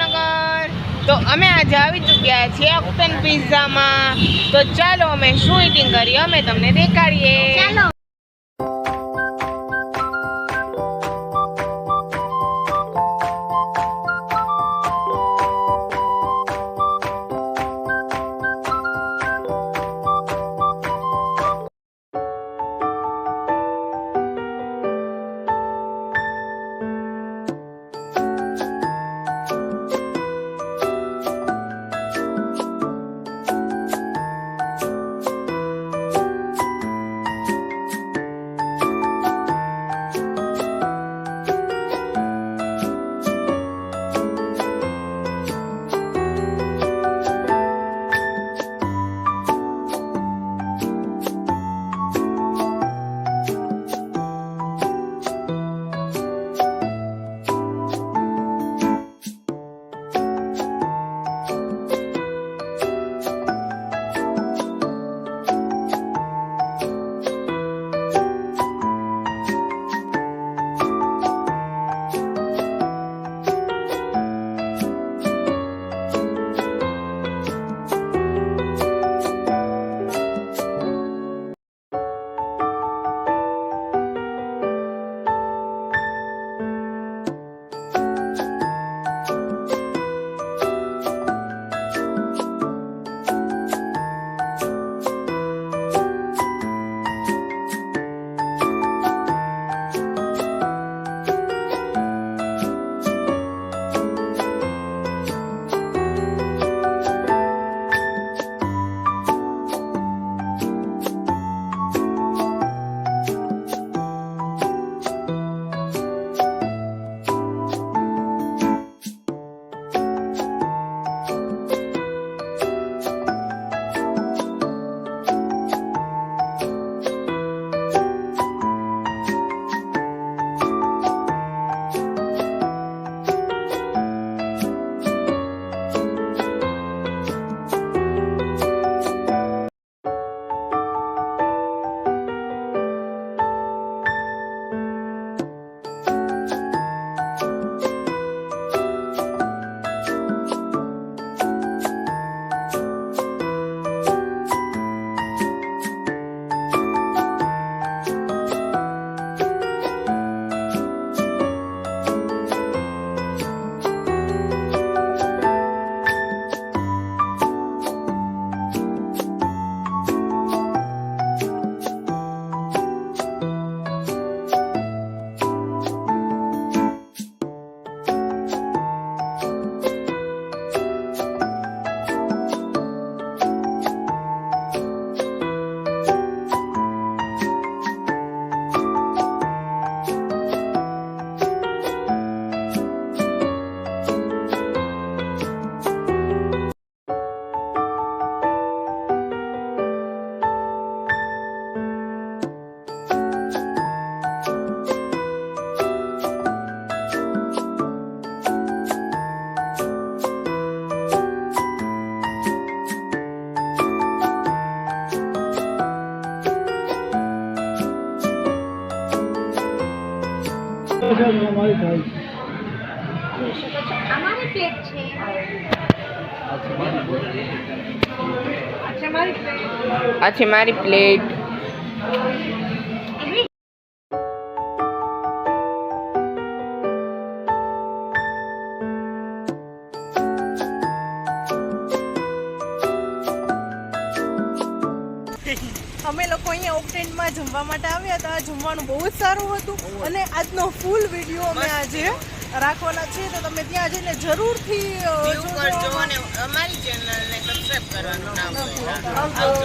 ભાવનગર. તો અમે આજે આવી ચૂક્યા છીએ ઓક્ટેન પિઝામાં. તો ચાલો અમે શું ઈટિંગ કરીએ અમે તમને દેખાડીએ. ચાલો. हमारी प्लेट છે. આ છે મારી પ્લેટ. અમે લોકો અહીંયા ઓક્ટેનમાં જમવા માટે આવ્યા હતા. જમવાનું બહુ જ સારું હતું અને આજનો ફૂલ વિડીયો અમે આજે રાખવાના છીએ, તો તમે ત્યાં જઈને જરૂરથી કરજો અને અમારી ચેનલને સબસ્ક્રાઇબ કરવાનું ના ભૂલતા. આવજો.